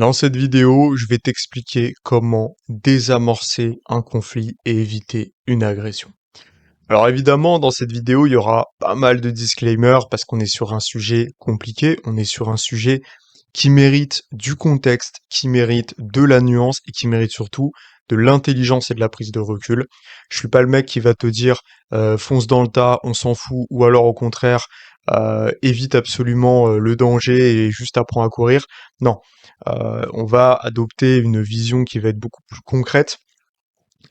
Dans cette vidéo, je vais t'expliquer comment désamorcer un conflit et éviter une agression. Alors évidemment, dans cette vidéo, il y aura pas mal de disclaimers parce qu'on est sur un sujet compliqué, on est sur un sujet qui mérite du contexte, qui mérite de la nuance et qui mérite surtout de l'intelligence et de la prise de recul. Je suis pas le mec qui va te dire fonce dans le tas, on s'en fout, ou alors au contraire évite absolument le danger et juste apprends à courir. Non, on va adopter une vision qui va être beaucoup plus concrète,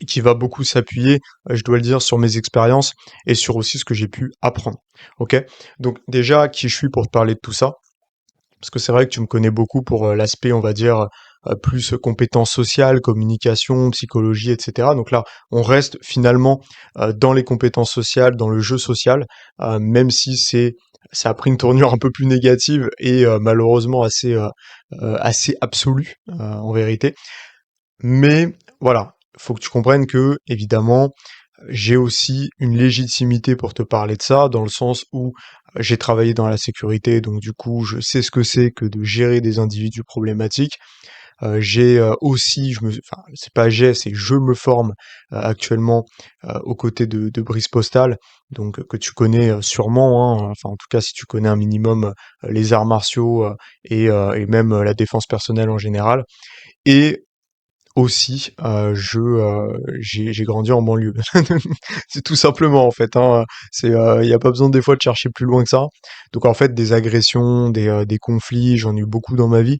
qui va beaucoup s'appuyer, je dois le dire, sur mes expériences et sur aussi ce que j'ai pu apprendre. Ok? Donc déjà, qui je suis pour te parler de tout ça? Parce que c'est vrai que tu me connais beaucoup pour l'aspect, on va dire, plus compétences sociales, communication, psychologie, etc. Donc là, on reste finalement dans les compétences sociales, dans le jeu social, même si ça a pris une tournure un peu plus négative et malheureusement assez absolue en vérité. Mais voilà, faut que tu comprennes que évidemment, j'ai aussi une légitimité pour te parler de ça, dans le sens où j'ai travaillé dans la sécurité, donc du coup, je sais ce que c'est que de gérer des individus problématiques. J'ai aussi, enfin, c'est pas c'est je me forme actuellement aux côtés de Brice Postal, donc que tu connais sûrement, hein, enfin en tout cas si tu connais un minimum les arts martiaux et même la défense personnelle en général. Et aussi, j'ai grandi en banlieue. C'est tout simplement en fait, hein, y a pas besoin des fois de chercher plus loin que ça. Donc en fait, des agressions, des conflits, j'en ai eu beaucoup dans ma vie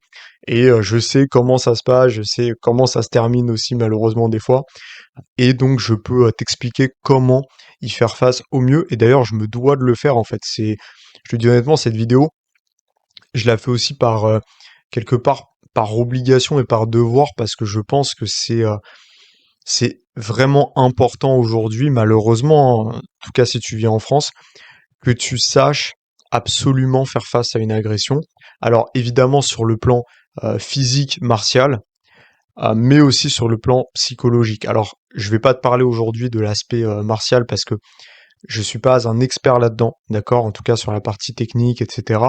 et je sais comment ça se passe, je sais comment ça se termine aussi malheureusement des fois et donc je peux, t'expliquer comment y faire face au mieux et d'ailleurs je me dois de le faire en fait. Je te dis honnêtement, cette vidéo, je la fais aussi par, quelque part, par obligation et par devoir parce que je pense que c'est vraiment important aujourd'hui, malheureusement, hein, en tout cas si tu vis en France, que tu saches absolument faire face à une agression. Alors évidemment sur le plan physique, martial, mais aussi sur le plan psychologique. Alors je vais pas te parler aujourd'hui de l'aspect martial parce que je suis pas un expert là-dedans, d'accord? En tout cas sur la partie technique, etc.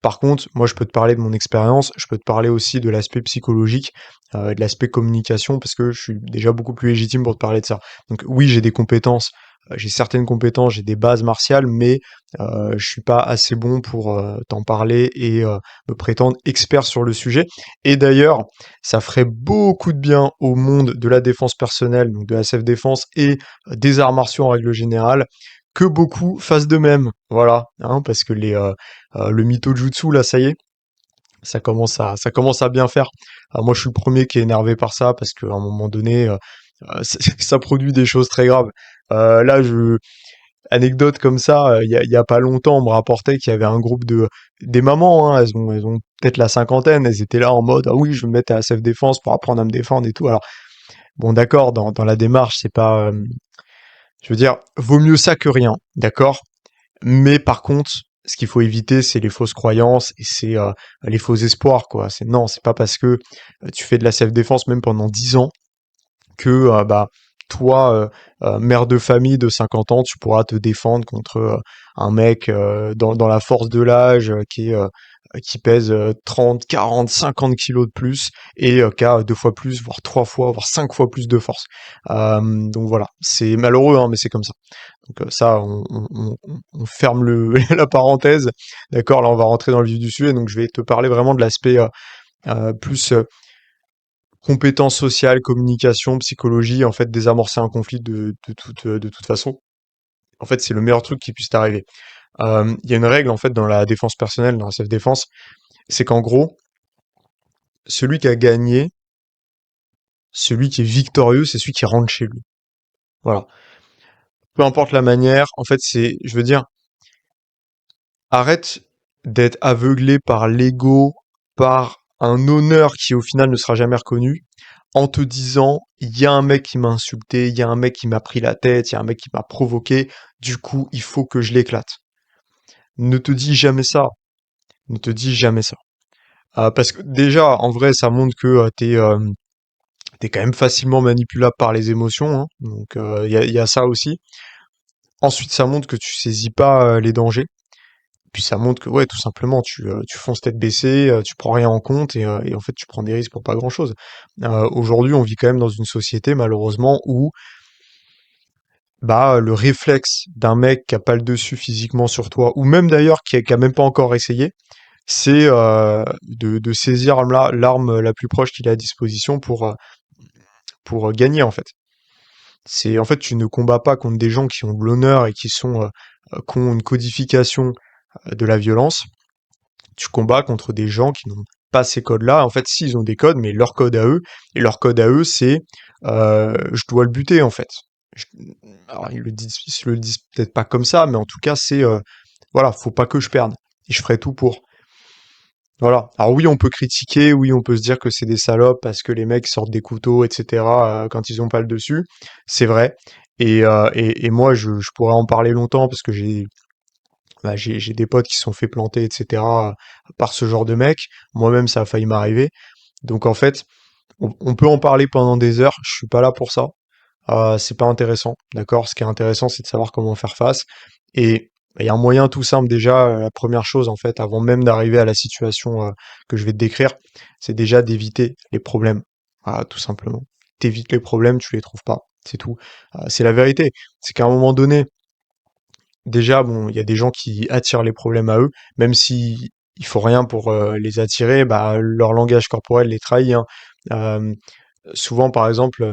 Par contre, moi je peux te parler de mon expérience, je peux te parler aussi de l'aspect psychologique, de l'aspect communication, parce que je suis déjà beaucoup plus légitime pour te parler de ça. Donc oui, j'ai des compétences, j'ai certaines compétences, j'ai des bases martiales, mais je suis pas assez bon pour t'en parler et me prétendre expert sur le sujet. Et d'ailleurs, ça ferait beaucoup de bien au monde de la défense personnelle, donc de la self-défense et des arts martiaux en règle générale, que beaucoup fassent de même. Voilà, hein, parce que le mytho jutsu là, ça y est, ça commence à bien faire. Alors moi, je suis le premier qui est énervé par ça parce qu'à un moment donné, ça produit des choses très graves. Là, anecdote comme ça, il y a pas longtemps, on me rapportait qu'il y avait un groupe de des mamans, hein, elles ont peut-être la cinquantaine, elles étaient là en mode ah oui, je vais me mettre à la self défense pour apprendre à me défendre et tout. Alors bon, d'accord, dans la démarche, c'est pas, je veux dire, vaut mieux ça que rien, d'accord? Mais par contre, ce qu'il faut éviter, c'est les fausses croyances et c'est les faux espoirs, quoi. Non, c'est pas parce que tu fais de la self-défense même pendant 10 ans que bah toi, mère de famille de 50 ans, tu pourras te défendre contre un mec dans la force de l'âge qui pèse 30, 40, 50 kilos de plus et qui a deux fois plus, voire trois fois, voire cinq fois plus de force. Donc voilà, c'est malheureux, hein, mais c'est comme ça. Donc ça, on ferme la parenthèse. D'accord, là on va rentrer dans le vif du sujet. Donc je vais te parler vraiment de l'aspect plus compétences sociales, communication, psychologie, en fait, désamorcer un conflit de toute façon. En fait, c'est le meilleur truc qui puisse t'arriver. Il y a une règle, en fait, dans la défense personnelle, dans la self-défense, c'est qu'en gros, celui qui a gagné, celui qui est victorieux, c'est celui qui rentre chez lui. Voilà. Peu importe la manière, en fait, je veux dire, arrête d'être aveuglé par l'ego, par un honneur qui au final ne sera jamais reconnu, en te disant il y a un mec qui m'a insulté, il y a un mec qui m'a pris la tête, il y a un mec qui m'a provoqué, du coup il faut que je l'éclate. Ne te dis jamais ça, ne te dis jamais ça. Parce que déjà, en vrai, ça montre que t'es quand même facilement manipulable par les émotions, hein. Donc il y a ça aussi. Ensuite, ça montre que tu saisis pas les dangers. Puis ça montre que ouais, tout simplement, tu fonces tête baissée, tu prends rien en compte et en fait tu prends des risques pour pas grand-chose. Aujourd'hui, on vit quand même dans une société malheureusement où bah le réflexe d'un mec qui a pas le dessus physiquement sur toi, ou même d'ailleurs qui a même pas encore essayé, c'est de saisir l'arme la plus proche qu'il a à disposition pour gagner en fait. C'est en fait tu ne combats pas contre des gens qui ont de l'honneur et qui ont une codification de la violence. Tu combats contre des gens qui n'ont pas ces codes-là. En fait, si ils ont des codes, mais leur code à eux, et leur code à eux, c'est je dois le buter en fait. Je- Alors ils le disent peut-être pas comme ça, mais en tout cas c'est voilà, faut pas que je perde. Et je ferai tout pour. Voilà. Alors oui, on peut critiquer, oui, on peut se dire que c'est des salopes parce que les mecs sortent des couteaux, etc. Quand ils ont pas le dessus. C'est vrai. Et moi, je pourrais en parler longtemps parce que j'ai des potes qui se sont fait planter, etc. par ce genre de mec. Moi-même, ça a failli m'arriver. Donc en fait, on peut en parler pendant des heures. Je suis pas là pour ça. C'est pas intéressant, d'accord? Ce qui est intéressant, c'est de savoir comment faire face. Et il y a un moyen tout simple déjà. La première chose, en fait, avant même d'arriver à la situation que je vais te décrire, c'est déjà d'éviter les problèmes. Voilà, tout simplement. T'évites les problèmes, tu les trouves pas. C'est tout. C'est la vérité. C'est qu'à un moment donné, déjà, bon, il y a des gens qui attirent les problèmes à eux, même si il faut rien pour les attirer, bah, leur langage corporel les trahit, hein. Euh, Souvent, par exemple,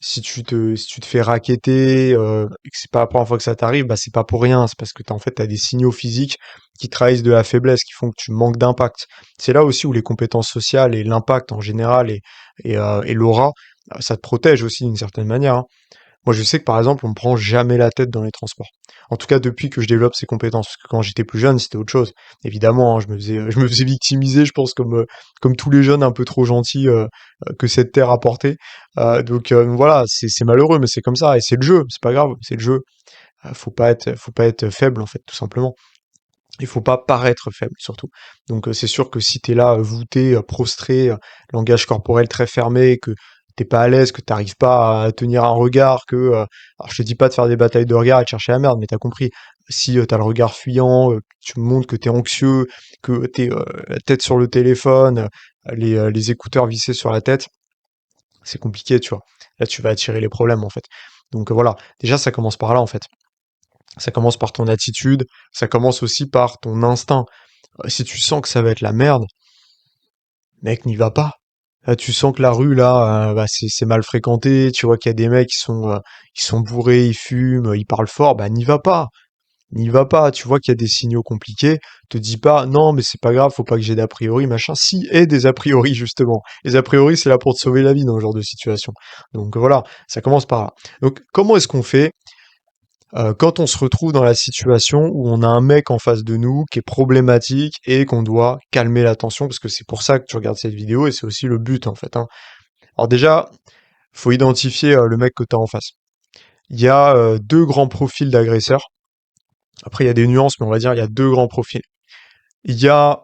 si tu te fais racketter, et que c'est pas la première fois que ça t'arrive, bah, c'est pas pour rien, c'est parce que en fait, t'as des signaux physiques qui trahissent de la faiblesse, qui font que tu manques d'impact. C'est là aussi où les compétences sociales et l'impact en général et l'aura, ça te protège aussi d'une certaine manière, hein. Moi, je sais que par exemple, on me prend jamais la tête dans les transports. En tout cas, depuis que je développe ces compétences. Parce que quand j'étais plus jeune, c'était autre chose. Évidemment, hein, je me faisais victimiser, je pense, comme tous les jeunes un peu trop gentils que cette terre a porté. Donc voilà, c'est malheureux, mais c'est comme ça. Et c'est le jeu, c'est pas grave, c'est le jeu. Faut pas être faible, en fait, tout simplement. Il faut pas paraître faible, surtout. Donc c'est sûr que si t'es là, voûté, prostré, langage corporel très fermé, que t'es pas à l'aise, que t'arrives pas à tenir un regard, alors je te dis pas de faire des batailles de regard et de chercher la merde, mais t'as compris. Si t'as le regard fuyant, tu montres que t'es anxieux, que t'es la tête sur le téléphone, les écouteurs vissés sur la tête, c'est compliqué, tu vois. Là, tu vas attirer les problèmes, en fait. Donc voilà. Déjà, ça commence par là, en fait. Ça commence par ton attitude, ça commence aussi par ton instinct. Si tu sens que ça va être la merde, mec, n'y va pas. Là, tu sens que la rue, là, bah, c'est mal fréquenté, tu vois qu'il y a des mecs qui sont bourrés, ils fument, ils parlent fort, bah n'y va pas. N'y va pas, tu vois qu'il y a des signaux compliqués, te dis pas, non, mais c'est pas grave, faut pas que j'ai d'a priori, machin. Si, et des a priori, justement. Les a priori, c'est là pour te sauver la vie dans ce genre de situation. Donc voilà, ça commence par là. Donc, comment est-ce qu'on fait quand on se retrouve dans la situation où on a un mec en face de nous qui est problématique et qu'on doit calmer la tension, parce que c'est pour ça que tu regardes cette vidéo et c'est aussi le but en fait, hein. Alors déjà, faut identifier le mec que tu as en face. Il y a deux grands profils d'agresseurs. Après, il y a des nuances, mais on va dire il y a deux grands profils. Il y a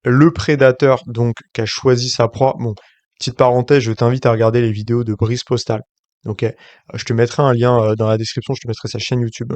le prédateur, donc, qui a choisi sa proie. Bon, petite parenthèse, je t'invite à regarder les vidéos de Brice Postal. Ok, je te mettrai un lien dans la description, je te mettrai sa chaîne YouTube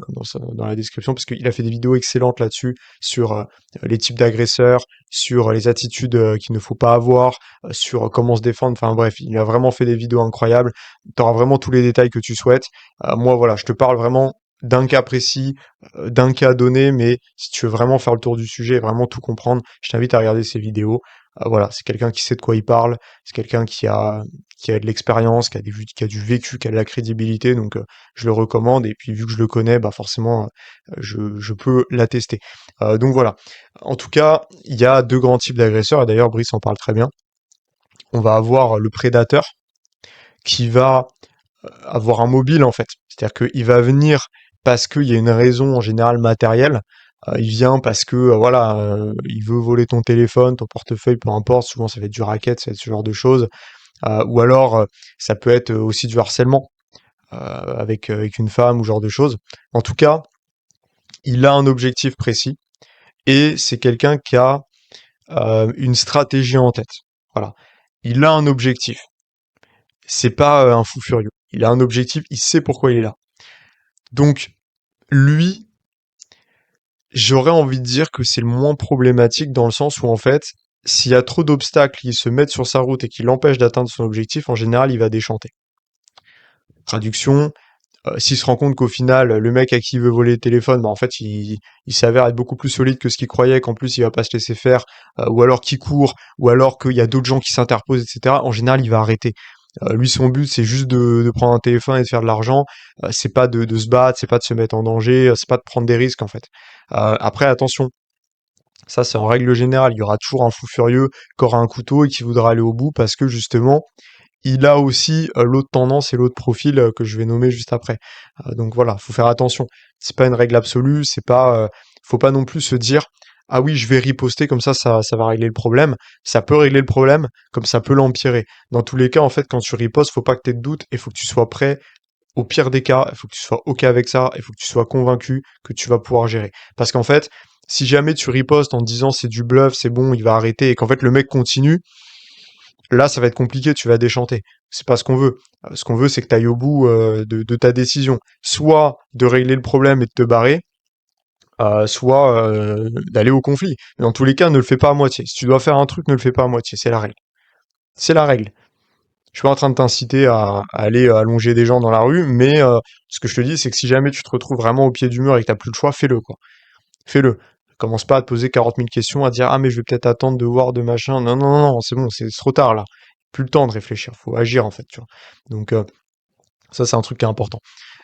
dans la description, parce qu'il a fait des vidéos excellentes là-dessus, sur les types d'agresseurs, sur les attitudes qu'il ne faut pas avoir, sur comment se défendre, enfin bref, il a vraiment fait des vidéos incroyables, tu auras vraiment tous les détails que tu souhaites. Moi voilà, je te parle vraiment d'un cas précis, d'un cas donné, mais si tu veux vraiment faire le tour du sujet et vraiment tout comprendre, je t'invite à regarder ces vidéos. Voilà, c'est quelqu'un qui sait de quoi il parle, c'est quelqu'un qui a de l'expérience, qui a du vécu, qui a de la crédibilité, donc je le recommande, et puis vu que je le connais, bah forcément, je peux l'attester. Donc voilà. En tout cas, il y a deux grands types d'agresseurs, et d'ailleurs Brice en parle très bien. On va avoir le prédateur, qui va avoir un mobile en fait. C'est-à-dire qu'il va venir parce qu'il y a une raison en général matérielle. Il vient parce que voilà, il veut voler ton téléphone, ton portefeuille, peu importe. Souvent ça va être du racket, ça va être ce genre de choses. Ou alors ça peut être aussi du harcèlement avec une femme ou ce genre de choses. En tout cas, il a un objectif précis et c'est quelqu'un qui a une stratégie en tête. Voilà, il a un objectif. C'est pas un fou furieux. Il a un objectif, il sait pourquoi il est là. Donc lui, J'aurais envie de dire que c'est le moins problématique dans le sens où en fait, s'il y a trop d'obstacles qui se mettent sur sa route et qui l'empêchent d'atteindre son objectif, en général, il va déchanter. Traduction, s'il se rend compte qu'au final, le mec à qui il veut voler le téléphone, bah, en fait, il s'avère être beaucoup plus solide que ce qu'il croyait, qu'en plus, il va pas se laisser faire, ou alors qu'il court, ou alors qu'il y a d'autres gens qui s'interposent, etc. En général, il va arrêter. Lui, son but, c'est juste de prendre un téléphone et de faire de l'argent. C'est pas de se battre, c'est pas de se mettre en danger, c'est pas de prendre des risques, en fait. Après, attention, ça, c'est en règle générale. Il y aura toujours un fou furieux qui aura un couteau et qui voudra aller au bout parce que justement, il a aussi l'autre tendance et l'autre profil que je vais nommer juste après. Donc voilà, faut faire attention. C'est pas une règle absolue, c'est pas, faut pas non plus se dire ah oui, je vais riposter comme ça va régler le problème. Ça peut régler le problème, comme ça peut l'empirer. Dans tous les cas, en fait, quand tu ripostes, faut pas que tu aies de doute et faut que tu sois prêt. Au pire des cas, il faut que tu sois OK avec ça, il faut que tu sois convaincu que tu vas pouvoir gérer. Parce qu'en fait, si jamais tu ripostes en te disant c'est du bluff, c'est bon, il va arrêter, et qu'en fait le mec continue, là, ça va être compliqué, tu vas déchanter. C'est pas ce qu'on veut. Ce qu'on veut, c'est que tu ailles au bout de ta décision. Soit de régler le problème et de te barrer, soit d'aller au conflit. Mais dans tous les cas, ne le fais pas à moitié. Si tu dois faire un truc, ne le fais pas à moitié. C'est la règle. C'est la règle. Je suis pas en train de t'inciter à aller allonger des gens dans la rue, mais ce que je te dis, c'est que si jamais tu te retrouves vraiment au pied du mur et que t'as plus le choix, fais-le, quoi. Fais-le. Commence pas à te poser 40 000 questions, à dire ah mais je vais peut-être attendre de voir de machin. Non, non, non, c'est bon, c'est trop tard là. Plus le temps de réfléchir, faut agir en fait, tu vois. Donc ça c'est un truc qui est important.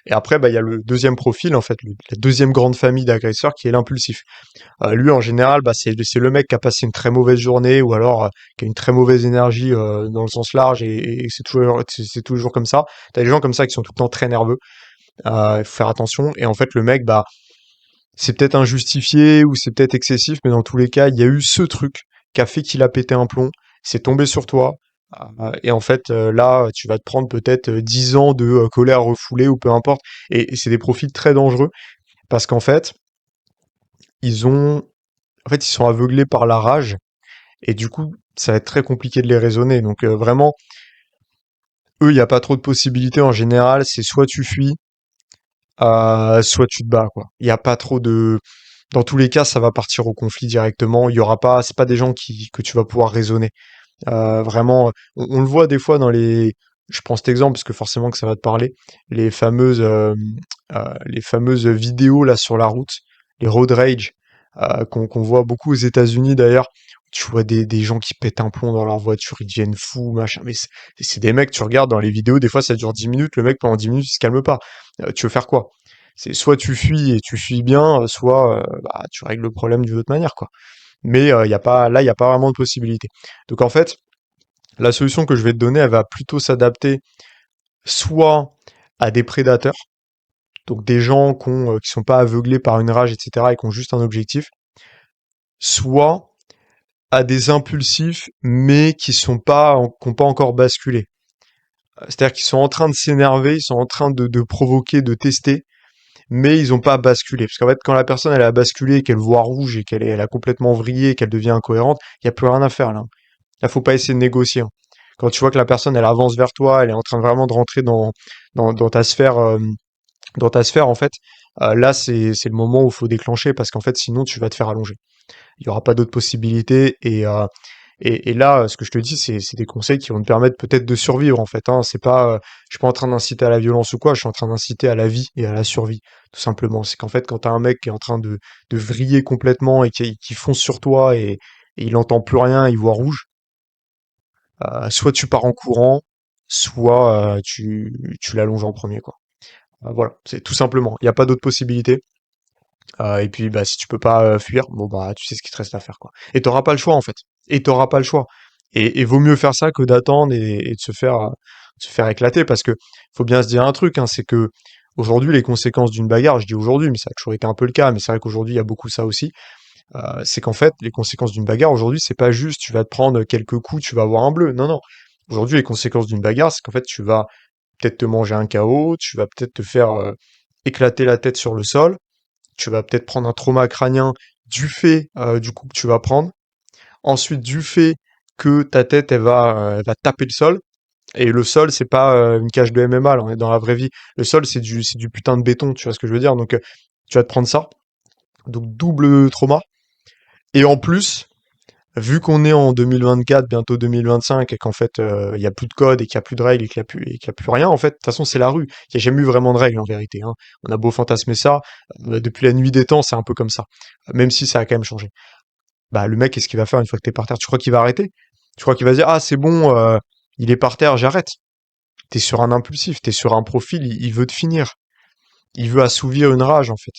Et après, bah il y a le deuxième profil en fait, la deuxième grande famille d'agresseurs qui est l'impulsif. Lui en général, bah c'est le mec qui a passé une très mauvaise journée ou alors qui a une très mauvaise énergie dans le sens large et c'est toujours comme ça. T'as des gens comme ça qui sont tout le temps très nerveux. Il faut faire attention. Et en fait le mec, bah c'est peut-être injustifié ou c'est peut-être excessif, mais dans tous les cas, il y a eu ce truc qui a fait qu'il a pété un plomb, c'est tombé sur toi, et en fait, là, tu vas te prendre peut-être 10 ans de colère refoulée ou peu importe, et c'est des profils très dangereux, parce qu'en fait, ils ont, ils sont aveuglés par la rage, et du coup, ça va être très compliqué de les raisonner. Donc vraiment, eux, il n'y a pas trop de possibilités en général, c'est soit tu fuis, soit tu te bats, quoi. Il n'y a pas trop de, dans tous les cas, ça va partir au conflit directement. Il y aura pas, c'est pas des gens que tu vas pouvoir raisonner. Vraiment, on le voit des fois dans je prends cet exemple parce que forcément que ça va te parler, les fameuses, les fameuses vidéos là sur la route, les road rage, qu'on voit beaucoup aux États-Unis d'ailleurs. Tu vois des gens qui pètent un plomb dans leur voiture, ils deviennent fous, machin. Mais c'est des mecs, tu regardes dans les vidéos, des fois ça dure 10 minutes, le mec pendant 10 minutes il se calme pas. Tu veux faire quoi? C'est soit tu fuis et tu fuis bien, soit bah, tu règles le problème d'une autre manière, quoi. Mais y a pas, là, il n'y a pas vraiment de possibilité. Donc en fait, la solution que je vais te donner, elle va plutôt s'adapter soit à des prédateurs, donc des gens qui sont pas aveuglés par une rage, etc., et qui ont juste un objectif, soit à des impulsifs, mais qui ont pas encore basculé. C'est-à-dire qu'ils sont en train de s'énerver, ils sont en train de provoquer, de tester, mais ils ont pas basculé. Parce qu'en fait, quand la personne elle a basculé, qu'elle voit rouge et elle a complètement vrillé, qu'elle devient incohérente, il y a plus rien à faire là. Là, faut pas essayer de négocier, hein. Quand tu vois que la personne elle avance vers toi, elle est en train vraiment de rentrer dans ta sphère, en fait, là c'est le moment où il faut déclencher parce qu'en fait sinon tu vas te faire allonger. Il y aura pas d'autres possibilités et là, ce que je te dis, c'est des conseils qui vont te permettre peut-être de survivre en fait, hein. C'est pas, je suis pas en train d'inciter à la violence ou quoi, je suis en train d'inciter à la vie et à la survie, tout simplement. C'est qu'en fait, quand t'as un mec qui est en train de vriller complètement et qui fonce sur toi et il entend plus rien, il voit rouge, soit tu pars en courant, soit tu l'allonges en premier, quoi. Voilà, c'est tout simplement. Il n'y a pas d'autre possibilité. Et puis, bah, si tu peux pas fuir, bon bah, tu sais ce qu'il te reste à faire, quoi. Et t'auras pas le choix, en fait. Et t'auras pas le choix. Et vaut mieux faire ça que d'attendre et de se faire éclater, parce que faut bien se dire un truc, hein, c'est que aujourd'hui, les conséquences d'une bagarre, je dis aujourd'hui, mais ça a toujours été un peu le cas, mais c'est vrai qu'aujourd'hui, il y a beaucoup ça aussi. C'est qu'en fait, les conséquences d'une bagarre aujourd'hui, c'est pas juste tu vas te prendre quelques coups, tu vas avoir un bleu. Non, non. Aujourd'hui, les conséquences d'une bagarre, c'est qu'en fait, tu vas peut-être te manger un KO, tu vas peut-être te faire éclater la tête sur le sol, tu vas peut-être prendre un trauma crânien du fait du coup que tu vas prendre. Ensuite, du fait que ta tête, elle va taper le sol. Et le sol, c'est pas une cage de MMA, là, on est dans la vraie vie. Le sol, c'est du putain de béton, tu vois ce que je veux dire. Donc, tu vas te prendre ça. Donc double trauma. Et en plus, vu qu'on est en 2024, bientôt 2025, et qu'en fait, il y a plus de code, et qu'il y a plus de règles, et qu'il y a plus rien, en fait, de toute façon, c'est la rue. Il y a jamais eu vraiment de règles, en vérité, hein. On a beau fantasmer ça, depuis la nuit des temps, c'est un peu comme ça. Même si ça a quand même changé. Bah, le mec, qu'est-ce qu'il va faire une fois que t'es par terre? Tu crois qu'il va arrêter? Tu crois qu'il va se dire, ah, c'est bon, il est par terre, j'arrête. T'es sur un impulsif, t'es sur un profil, il veut te finir. Il veut assouvir une rage, en fait.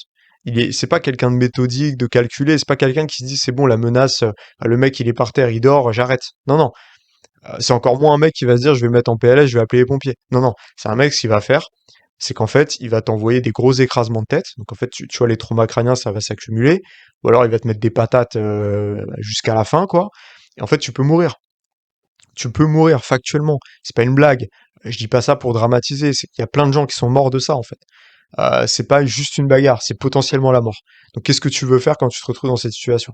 C'est pas quelqu'un de méthodique, de calculé, c'est pas quelqu'un qui se dit, c'est bon, la menace, le mec, il est par terre, il dort, j'arrête. Non, non. C'est encore moins un mec qui va se dire, je vais mettre en PLS, je vais appeler les pompiers. Non, non. C'est un mec, ce qu'il va faire, c'est qu'en fait, il va t'envoyer des gros écrasements de tête. Donc, en fait, tu vois, les traumas crâniens, ça va s'accumuler. Ou alors, il va te mettre des patates, jusqu'à la fin, quoi. Et en fait, tu peux mourir. Tu peux mourir factuellement. C'est pas une blague. Je dis pas ça pour dramatiser. C'est qu'il y a plein de gens qui sont morts de ça, en fait. C'est pas juste une bagarre, c'est potentiellement la mort. Donc qu'est-ce que tu veux faire quand tu te retrouves dans cette situation?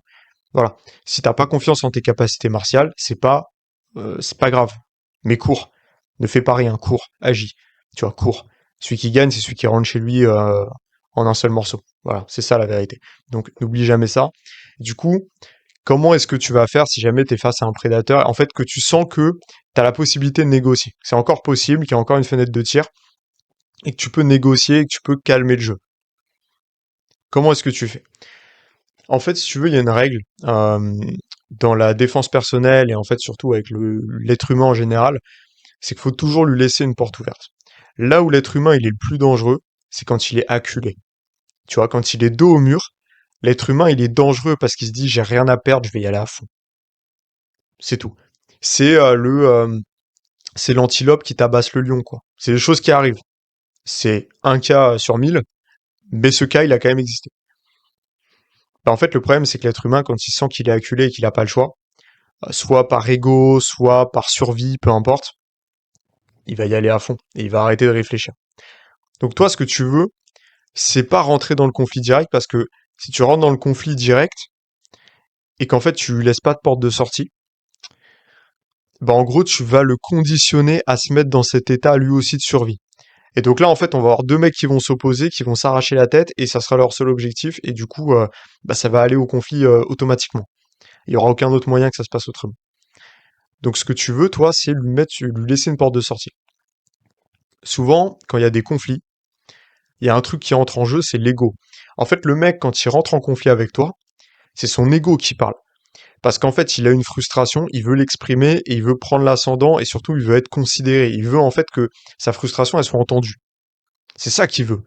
Voilà. Si t'as pas confiance en tes capacités martiales, c'est pas grave. Mais cours. Ne fais pas rien, cours, agis. Tu vois, cours. Celui qui gagne, c'est celui qui rentre chez lui en un seul morceau. Voilà, c'est ça la vérité. Donc n'oublie jamais ça. Du coup, comment est-ce que tu vas faire si jamais tu es face à un prédateur? En fait, que tu sens que tu as la possibilité de négocier. C'est encore possible, qu'il y a encore une fenêtre de tir, et que tu peux négocier, et que tu peux calmer le jeu. Comment est-ce que tu fais? En fait, si tu veux, il y a une règle dans la défense personnelle et en fait surtout avec l'être humain en général, c'est qu'il faut toujours lui laisser une porte ouverte. Là où l'être humain il est le plus dangereux, c'est quand il est acculé. Tu vois, quand il est dos au mur, l'être humain il est dangereux parce qu'il se dit j'ai rien à perdre, je vais y aller à fond. C'est tout. C'est c'est l'antilope qui tabasse le lion, quoi. C'est des choses qui arrivent. C'est un cas sur 1000, mais ce cas il a quand même existé. Bah, en fait, le problème, c'est que l'être humain, quand il sent qu'il est acculé et qu'il n'a pas le choix, soit par ego, soit par survie, peu importe, il va y aller à fond et il va arrêter de réfléchir. Donc toi, ce que tu veux, c'est pas rentrer dans le conflit direct parce que si tu rentres dans le conflit direct et qu'en fait tu lui laisses pas de porte de sortie, bah en gros tu vas le conditionner à se mettre dans cet état lui aussi de survie. Et donc là en fait on va avoir deux mecs qui vont s'opposer, qui vont s'arracher la tête et ça sera leur seul objectif et du coup bah, ça va aller au conflit automatiquement. Il y aura aucun autre moyen que ça se passe autrement. Donc ce que tu veux, toi, c'est lui laisser une porte de sortie. Souvent, quand il y a des conflits, il y a un truc qui entre en jeu, c'est l'ego. En fait, le mec, quand il rentre en conflit avec toi, c'est son ego qui parle. Parce qu'en fait, il a une frustration, il veut l'exprimer et il veut prendre l'ascendant et surtout, il veut être considéré. Il veut en fait que sa frustration, elle soit entendue. C'est ça qu'il veut.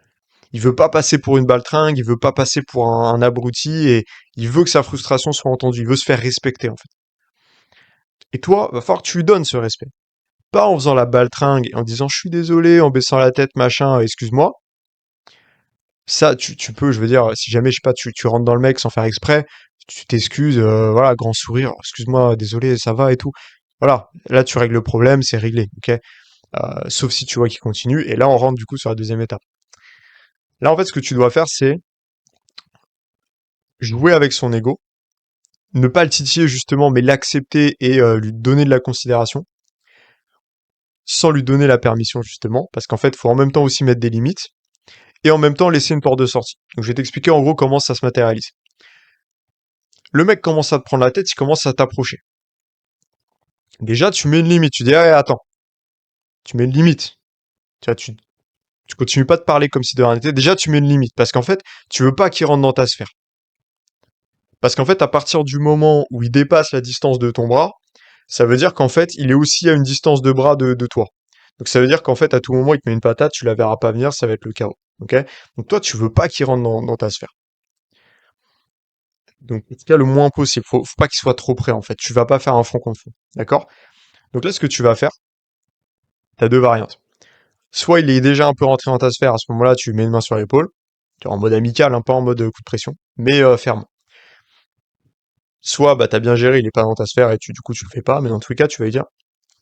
Il veut pas passer pour une baltringue, il veut pas passer pour un abruti et il veut que sa frustration soit entendue. Il veut se faire respecter, en fait. Et toi, va falloir que tu lui donnes ce respect. Pas en faisant la baltringue et en disant je suis désolé, en baissant la tête, machin, excuse-moi. Ça, tu peux, je veux dire, si jamais, je sais pas, tu rentres dans le mec sans faire exprès, tu t'excuses, voilà, grand sourire, excuse-moi, désolé, ça va et tout. Voilà, là tu règles le problème, c'est réglé, ok? Sauf si tu vois qu'il continue, et là on rentre du coup sur la deuxième étape. Là en fait, ce que tu dois faire, c'est jouer avec son ego, ne pas le titiller justement, mais l'accepter et lui donner de la considération, sans lui donner la permission justement, parce qu'en fait, faut en même temps aussi mettre des limites, et en même temps laisser une porte de sortie. Donc je vais t'expliquer en gros comment ça se matérialise. Le mec commence à te prendre la tête, il commence à t'approcher. Déjà, tu mets une limite, tu dis, ah, attends, tu mets une limite. Tu vois, tu continues pas de parler comme si de rien n'était. Déjà, tu mets une limite, parce qu'en fait, tu veux pas qu'il rentre dans ta sphère. Parce qu'en fait, à partir du moment où il dépasse la distance de ton bras, ça veut dire qu'en fait, il est aussi à une distance de bras de toi. Donc ça veut dire qu'en fait, à tout moment, il te met une patate, tu la verras pas venir, ça va être le chaos. Ok? Donc toi, tu veux pas qu'il rentre dans ta sphère. Donc, en tout cas, le moins possible. Faut pas qu'il soit trop près, en fait. Tu vas pas faire un front contre front. D'accord? Donc là, ce que tu vas faire, t'as deux variantes. Soit il est déjà un peu rentré dans ta sphère, à ce moment-là, tu lui mets une main sur l'épaule, tu es en mode amical, hein, pas en mode coup de pression, mais ferme. Soit, bah, t'as bien géré, il est pas dans ta sphère et du coup, tu le fais pas, mais dans tous les cas, tu vas lui dire,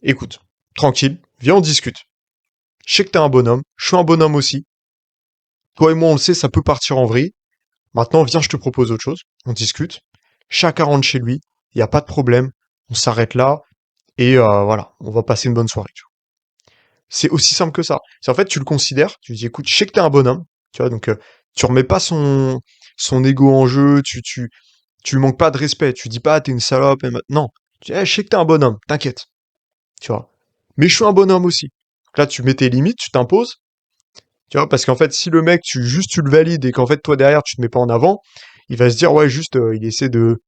écoute, tranquille, viens, on discute. Je sais que t'es un bonhomme, je suis un bonhomme aussi. Toi et moi, on le sait, ça peut partir en vrille. Maintenant, viens, je te propose autre chose. On discute. Chacun rentre chez lui. Il n'y a pas de problème. On s'arrête là. Et voilà, on va passer une bonne soirée. Tu vois. C'est aussi simple que ça. C'est en fait, tu le considères. Tu lui dis, écoute, je sais que t'es un bonhomme. Tu vois, donc tu remets pas son ego en jeu, tu lui manques pas de respect, tu dis pas, t'es une salope, et non. Tu dis, je sais que t'es un bonhomme, t'inquiète, tu vois. Mais je suis un bonhomme aussi. Donc là, tu mets tes limites, tu t'imposes, tu vois, parce qu'en fait, si le mec, tu le valides et qu'en fait, toi, derrière, tu te mets pas en avant, il va se dire, ouais, juste, il essaie de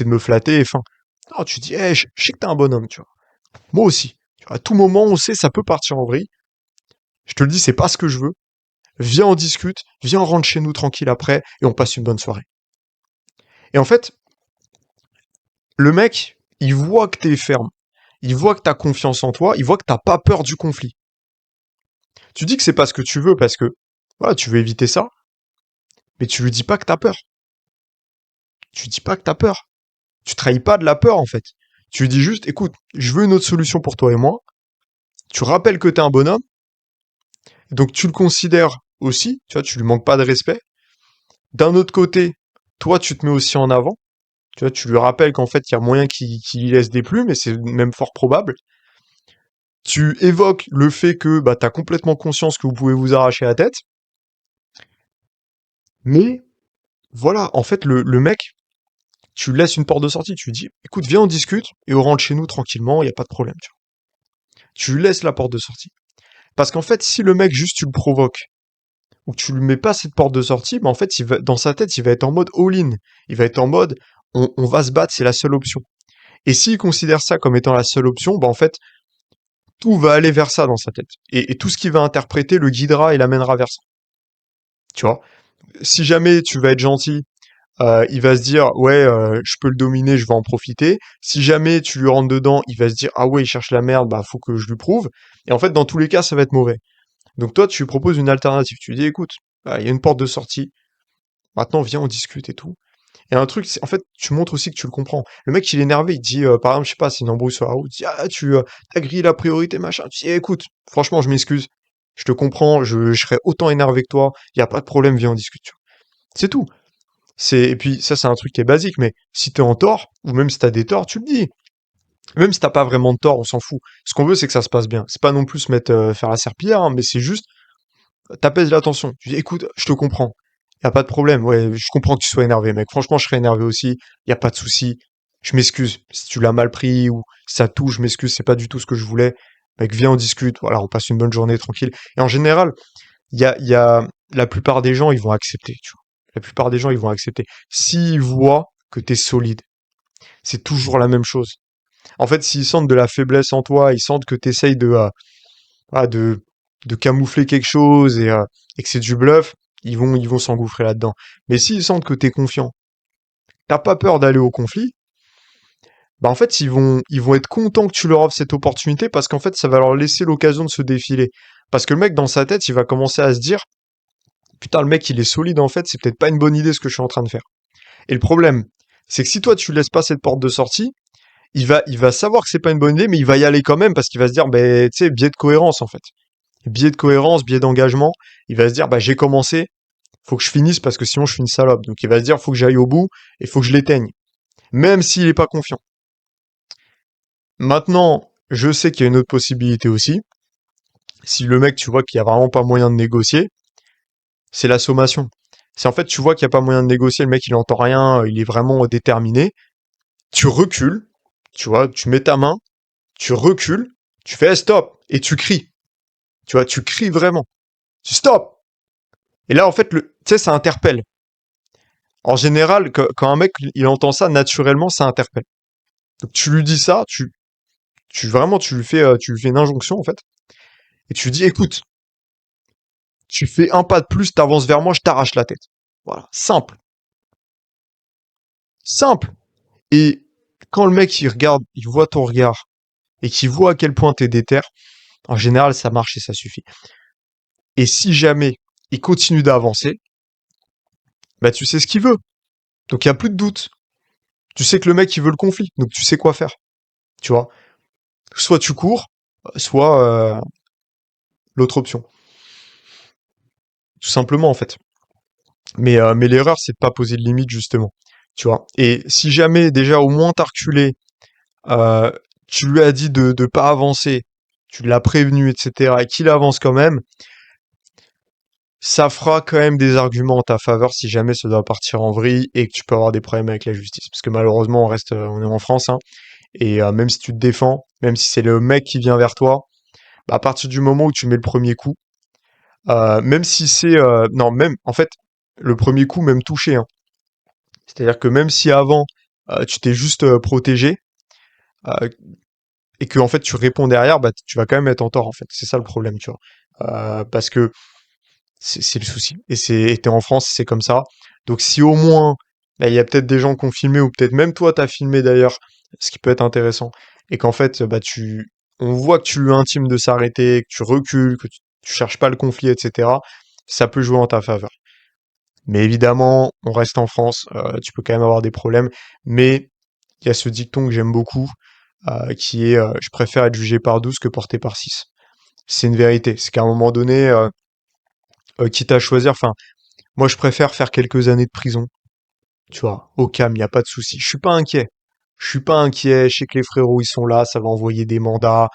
me flatter, enfin. Non, tu dis, je sais que t'es un bonhomme, tu vois. Moi aussi. Tu vois, à tout moment, on sait, ça peut partir en vrille. Je te le dis, c'est pas ce que je veux. Viens, on discute, viens, on rentre chez nous tranquille après, et on passe une bonne soirée. Et en fait, le mec, il voit que t'es ferme. Il voit que t'as confiance en toi, il voit que t'as pas peur du conflit. Tu dis que c'est pas ce que tu veux parce que, voilà, tu veux éviter ça, mais tu lui dis pas que t'as peur. Tu dis pas que t'as peur. Tu trahis pas de la peur, en fait. Tu lui dis juste, écoute, je veux une autre solution pour toi et moi. Tu rappelles que t'es un bonhomme, donc tu le considères aussi, tu vois, tu lui manques pas de respect. D'un autre côté, toi, tu te mets aussi en avant. Tu vois, tu lui rappelles qu'en fait, il y a moyen qu'il laisse des plumes, et c'est même fort probable. Tu évoques le fait que bah, tu as complètement conscience que vous pouvez vous arracher la tête. Mais voilà, en fait, le mec, tu lui laisses une porte de sortie. Tu lui dis, écoute, viens, on discute, et on rentre chez nous tranquillement, il n'y a pas de problème. Tu lui laisses la porte de sortie. Parce qu'en fait, si le mec, juste tu le provoques, ou que tu lui mets pas cette porte de sortie, bah en fait, dans sa tête, il va être en mode all-in. Il va être en mode, on va se battre, c'est la seule option. Et s'il considère ça comme étant la seule option, bah en fait, tout va aller vers ça dans sa tête. Et tout ce qu'il va interpréter le guidera et l'amènera vers ça. Tu vois? Si jamais tu vas être gentil, il va se dire, ouais, je peux le dominer, je vais en profiter. Si jamais tu lui rentres dedans, il va se dire, ah ouais, il cherche la merde, bah faut que je lui prouve. Et en fait, dans tous les cas, ça va être mauvais. Donc toi, tu lui proposes une alternative. Tu lui dis, écoute, il y a une porte de sortie. Maintenant, viens, on discute et tout. Et un truc, c'est, en fait, tu montres aussi que tu le comprends. Le mec, il est énervé, il te dit, par exemple, je sais pas, c'est une embrouille sur la route, il dit, ah, t'as grillé la priorité, machin. Tu dis, écoute, franchement, je m'excuse, je te comprends, je serais autant énervé que toi, y a pas de problème, viens, on discute. Tu vois. C'est tout. Et puis, ça, c'est un truc qui est basique, mais si t'es en tort, ou même si t'as des torts, tu le dis. Même si t'as pas vraiment de tort, on s'en fout. Ce qu'on veut, c'est que ça se passe bien. C'est pas non plus se mettre, faire la serpillière, hein, mais c'est juste, t'apaises la tension. Tu dis, écoute, je te comprends. Y a pas de problème. Ouais, je comprends que tu sois énervé, mec. Franchement, je serais énervé aussi. Y a pas de souci. Je m'excuse. Si tu l'as mal pris ou ça touche, je m'excuse. C'est pas du tout ce que je voulais. Mec, viens, on discute. Voilà, on passe une bonne journée tranquille. Et en général, la plupart des gens, ils vont accepter, tu vois. La plupart des gens, ils vont accepter. S'ils voient que t'es solide, c'est toujours la même chose. En fait, s'ils sentent de la faiblesse en toi, ils sentent que t'essayes voilà, de camoufler quelque chose et que c'est du bluff, ils vont s'engouffrer là-dedans. Mais s'ils sentent que t'es confiant, t'as pas peur d'aller au conflit, bah en fait ils vont être contents que tu leur offres cette opportunité parce qu'en fait ça va leur laisser l'occasion de se défiler. Parce que le mec dans sa tête, il va commencer à se dire, putain le mec il est solide en fait, c'est peut-être pas une bonne idée ce que je suis en train de faire. Et le problème, c'est que si toi tu laisses pas cette porte de sortie, il va savoir que c'est pas une bonne idée, mais il va y aller quand même parce qu'il va se dire, ben tu sais, biais de cohérence en fait. Biais de cohérence, biais d'engagement, il va se dire, bah j'ai commencé, faut que je finisse parce que sinon je suis une salope. Donc il va se dire, faut que j'aille au bout et faut que je l'éteigne. Même s'il est pas confiant. Maintenant, je sais qu'il y a une autre possibilité aussi. Si le mec, tu vois qu'il y a vraiment pas moyen de négocier, c'est la sommation. C'est en fait, tu vois qu'il y a pas moyen de négocier, le mec il entend rien, il est vraiment déterminé. Tu recules, tu vois, tu mets ta main, tu recules, tu fais stop et tu cries. Tu vois, tu cries vraiment. Tu stop. Et là, en fait, tu sais, ça interpelle. En général, quand un mec il entend ça, naturellement, ça interpelle. Donc tu lui dis ça, vraiment tu lui fais une injonction en fait, et tu lui dis écoute, tu fais un pas de plus, t'avances vers moi, je t'arrache la tête. Voilà, simple, simple. Et quand le mec il regarde, il voit ton regard et qu'il voit à quel point t'es déter, en général ça marche et ça suffit. Et si jamais il continue d'avancer, bah tu sais ce qu'il veut. Donc il y a plus de doute. Tu sais que le mec il veut le conflit, donc tu sais quoi faire. Tu vois, soit tu cours, soit l'autre option. Tout simplement en fait. Mais l'erreur, c'est de pas poser de limite, justement. Tu vois. Et si jamais, déjà, au moins t'as reculé, euh, tu lui as dit de pas avancer, tu l'as prévenu, etc., et qu'il avance quand même, Ça fera quand même des arguments en ta faveur si jamais ça doit partir en vrille et que tu peux avoir des problèmes avec la justice. Parce que malheureusement, on est en France, hein, et même si tu te défends, même si c'est le mec qui vient vers toi, bah, à partir du moment où tu mets le premier coup, même si c'est, non, même, en fait, le premier coup, même touché, hein. C'est-à-dire que même si avant, tu t'es juste protégé, euh, et que en fait tu réponds derrière, bah tu vas quand même être en tort en fait. C'est ça le problème, tu vois. Parce que c'est le souci. Et t'es en France, c'est comme ça. Donc si au moins, bah, il y a peut-être des gens qui ont filmé, ou peut-être même toi t'as filmé d'ailleurs, ce qui peut être intéressant, et qu'en fait, bah on voit que tu lui intimes de s'arrêter, que tu recules, que tu cherches pas le conflit, etc. Ça peut jouer en ta faveur. Mais évidemment, on reste en France, tu peux quand même avoir des problèmes. Mais il y a ce dicton que j'aime beaucoup, qui est je préfère être jugé par 12 que porté par 6. C'est une vérité. C'est qu'à un moment donné, quitte à choisir, enfin, moi je préfère faire quelques années de prison, tu vois, au calme, il n'y a pas de souci. Je suis pas inquiet. Je suis pas inquiet, je sais que les frérots ils sont là, ça va envoyer des mandats,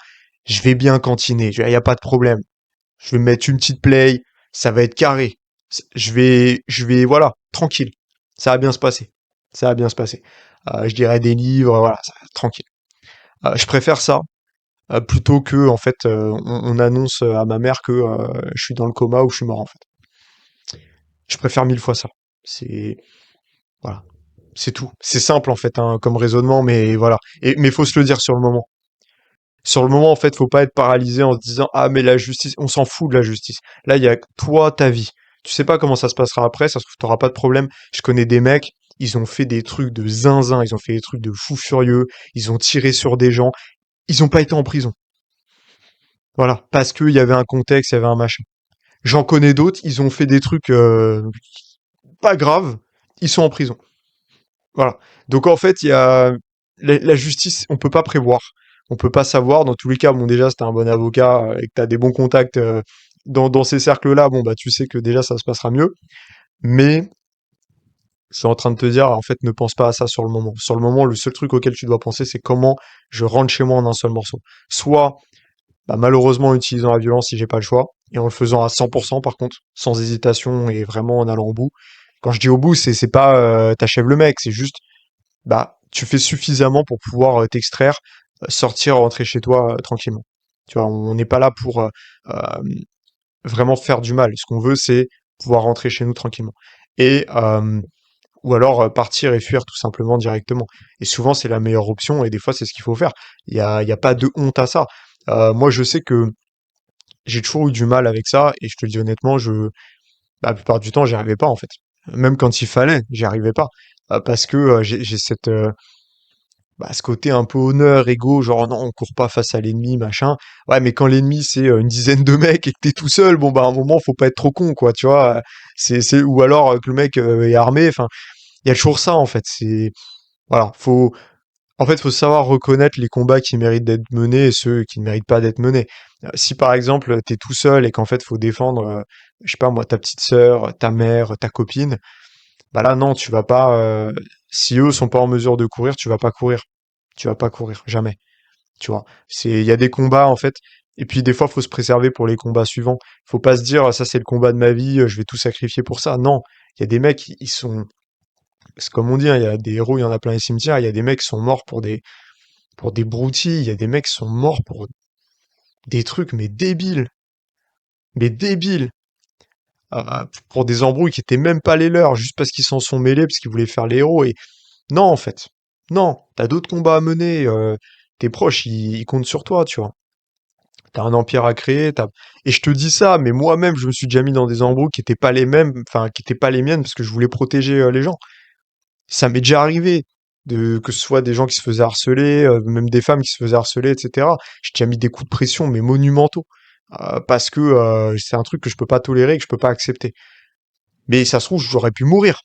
je vais bien cantiner, il n'y a pas de problème. Je vais mettre une petite play, ça va être carré. Voilà, tranquille. Ça va bien se passer. Ça va bien se passer. Je dirais des livres, voilà, tranquille. Je préfère ça plutôt que en fait on annonce à ma mère que je suis dans le coma ou je suis mort en fait. Je préfère mille fois ça. C'est voilà, c'est tout. C'est simple en fait hein, comme raisonnement, mais voilà. Mais faut se le dire sur le moment. Sur le moment en fait, faut pas être paralysé en se disant ah mais la justice, on s'en fout de la justice. Là il y a toi ta vie. Tu sais pas comment ça se passera après, ça se trouve t'auras pas de problème. Je connais des mecs, ils ont fait des trucs de zinzin, ils ont fait des trucs de fous furieux, ils ont tiré sur des gens, ils ont pas été en prison. Voilà, parce qu'il y avait un contexte, il y avait un machin. J'en connais d'autres, ils ont fait des trucs pas graves, ils sont en prison. Voilà. Donc en fait, il y a la justice, on peut pas prévoir, on peut pas savoir. Dans tous les cas, bon déjà, si t'as un bon avocat et que t'as des bons contacts dans ces cercles-là, bon bah tu sais que déjà ça se passera mieux. Mais je suis en train de te dire, en fait, ne pense pas à ça sur le moment. Sur le moment, le seul truc auquel tu dois penser, c'est comment je rentre chez moi en un seul morceau. Soit bah, malheureusement en utilisant la violence si j'ai pas le choix, et en le faisant à 100% par contre, sans hésitation et vraiment en allant au bout. Quand je dis au bout, c'est pas t'achèves le mec, c'est juste bah tu fais suffisamment pour pouvoir t'extraire, sortir, rentrer chez toi tranquillement. Tu vois, on n'est pas là pour euh, vraiment faire du mal. Ce qu'on veut, c'est pouvoir rentrer chez nous tranquillement. Et ou alors partir et fuir tout simplement directement. Et souvent, c'est la meilleure option, et des fois, c'est ce qu'il faut faire. Il y a pas de honte à ça. Moi, je sais que j'ai toujours eu du mal avec ça, et je te le dis honnêtement, bah, la plupart du temps, j'y arrivais pas, en fait. Même quand il fallait, j'y arrivais pas. Parce que j'ai bah, ce côté un peu honneur, ego, genre non, on court pas face à l'ennemi, machin. Ouais, mais quand l'ennemi c'est une dizaine de mecs et que t'es tout seul, bon bah à un moment faut pas être trop con, quoi, tu vois. Ou alors que le mec est armé. Enfin, il y a toujours ça en fait. Voilà, faut savoir reconnaître les combats qui méritent d'être menés et ceux qui ne méritent pas d'être menés. Si par exemple t'es tout seul et qu'en fait faut défendre, je sais pas moi, ta petite sœur, ta mère, ta copine, bah là non, tu vas pas. Si eux sont pas en mesure de courir, tu vas pas courir. Tu vas pas courir, jamais. Tu vois. Il y a des combats en fait. Et puis des fois, faut se préserver pour les combats suivants. Faut pas se dire ça c'est le combat de ma vie, je vais tout sacrifier pour ça. Non, il y a des mecs, ils sont. C'est comme on dit, hein, il y a des héros, il y en a plein les cimetières. Il y a des mecs qui sont morts pour des broutilles. Il y a des mecs qui sont morts pour des trucs mais débiles. Pour des embrouilles qui étaient même pas les leurs, juste parce qu'ils s'en sont mêlés, parce qu'ils voulaient faire les héros. Et non, en fait. Non, t'as d'autres combats à mener. Tes proches, ils comptent sur toi, tu vois. T'as un empire à créer. Et je te dis ça, mais moi-même, je me suis déjà mis dans des embrouilles qui étaient pas les mêmes, enfin, qui étaient pas les miennes, parce que je voulais protéger les gens. Ça m'est déjà arrivé. Que ce soit des gens qui se faisaient harceler, même des femmes qui se faisaient harceler, etc. J'ai déjà mis des coups de pression, mais monumentaux. Parce que c'est un truc que je peux pas tolérer, que je peux pas accepter. Mais ça se trouve, j'aurais pu mourir.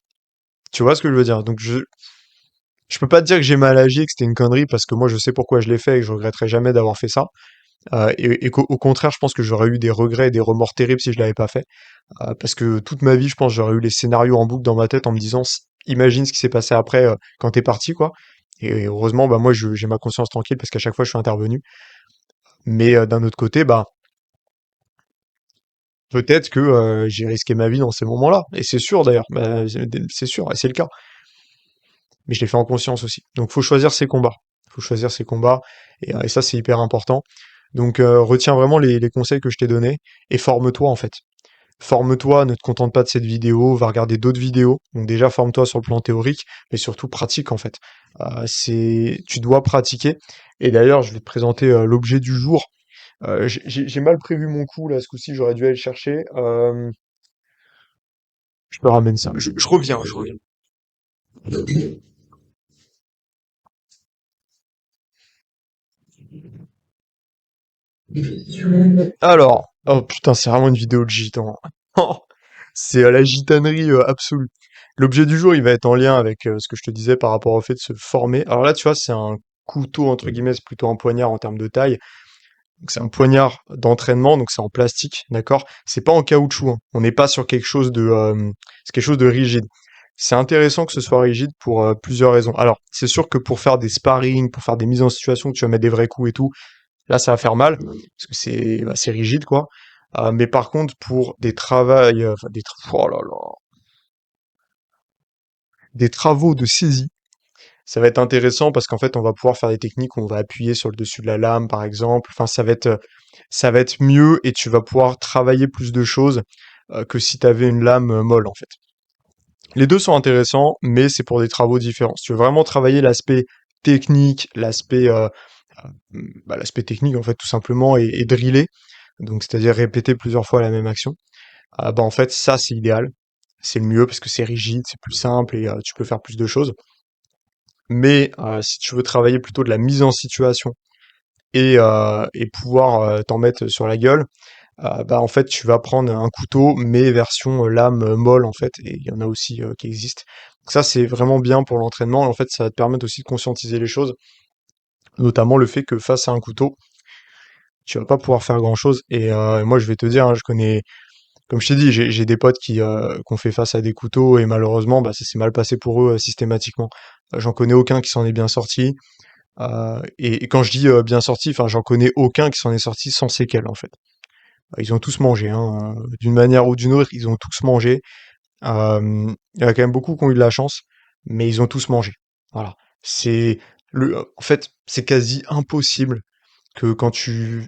Tu vois ce que je veux dire? Donc je peux pas te dire que j'ai mal agi, que c'était une connerie, parce que moi je sais pourquoi je l'ai fait et que je regretterai jamais d'avoir fait ça. Et qu'au contraire, je pense que j'aurais eu des regrets et des remords terribles si je l'avais pas fait. Parce que toute ma vie, je pense, j'aurais eu les scénarios en boucle dans ma tête en me disant, imagine ce qui s'est passé après quand t'es parti, quoi. Et heureusement, bah moi, j'ai ma conscience tranquille parce qu'à chaque fois, je suis intervenu. Mais d'un autre côté, bah peut-être que j'ai risqué ma vie dans ces moments-là. Et c'est sûr d'ailleurs, bah, c'est sûr, et c'est le cas. Mais je l'ai fait en conscience aussi. Donc faut choisir ses combats. Faut choisir ses combats, et ça c'est hyper important. Donc retiens vraiment les conseils que je t'ai donnés, et forme-toi en fait. Forme-toi, ne te contente pas de cette vidéo, va regarder d'autres vidéos. Donc déjà, forme-toi sur le plan théorique, mais surtout pratique en fait. Tu dois pratiquer. Et d'ailleurs, je vais te présenter l'objet du jour. J'ai mal prévu mon coup là, ce coup-ci, j'aurais dû aller le chercher. Je me ramène ça. Je reviens, je reviens. Alors, oh putain, c'est vraiment une vidéo de gitan. C'est la gitanerie absolue. L'objet du jour, il va être en lien avec ce que je te disais par rapport au fait de se former. Alors là, tu vois, c'est un couteau, entre guillemets, c'est plutôt un poignard en termes de taille. Donc c'est un poignard d'entraînement, donc c'est en plastique, d'accord? C'est pas en caoutchouc, hein. On n'est pas sur quelque chose c'est quelque chose de rigide. C'est intéressant que ce soit rigide pour plusieurs raisons. Alors, c'est sûr que pour faire des sparring, pour faire des mises en situation, tu vas mettre des vrais coups et tout, là, ça va faire mal, parce que c'est rigide, quoi. Mais par contre, pour des travails, enfin, oh là là, des travaux de saisie, ça va être intéressant parce qu'en fait, on va pouvoir faire des techniques où on va appuyer sur le dessus de la lame, par exemple. Enfin, ça va être mieux et tu vas pouvoir travailler plus de choses que si tu avais une lame molle, en fait. Les deux sont intéressants, mais c'est pour des travaux différents. Si tu veux vraiment travailler l'aspect technique, l'aspect technique, en fait, tout simplement, et driller, donc c'est-à-dire répéter plusieurs fois la même action, bah en fait, ça, c'est idéal. C'est le mieux parce que c'est rigide, c'est plus simple et tu peux faire plus de choses. Mais si tu veux travailler plutôt de la mise en situation et pouvoir t'en mettre sur la gueule, bah en fait tu vas prendre un couteau mais version lame molle en fait, et il y en a aussi qui existent. Donc ça c'est vraiment bien pour l'entraînement, et en fait ça va te permettre aussi de conscientiser les choses, notamment le fait que face à un couteau, tu vas pas pouvoir faire grand-chose. Et moi je vais te dire, hein, je connais, comme je t'ai dit, j'ai des potes qui ont fait face à des couteaux et malheureusement bah ça s'est mal passé pour eux systématiquement. J'en connais aucun qui s'en est bien sorti. Et quand je dis bien sorti, enfin j'en connais aucun qui s'en est sorti sans séquelles en fait. Ils ont tous mangé, hein, d'une manière ou d'une autre, ils ont tous mangé. Il y en a quand même beaucoup qui ont eu de la chance, mais ils ont tous mangé. Voilà. En fait, c'est quasi impossible que quand tu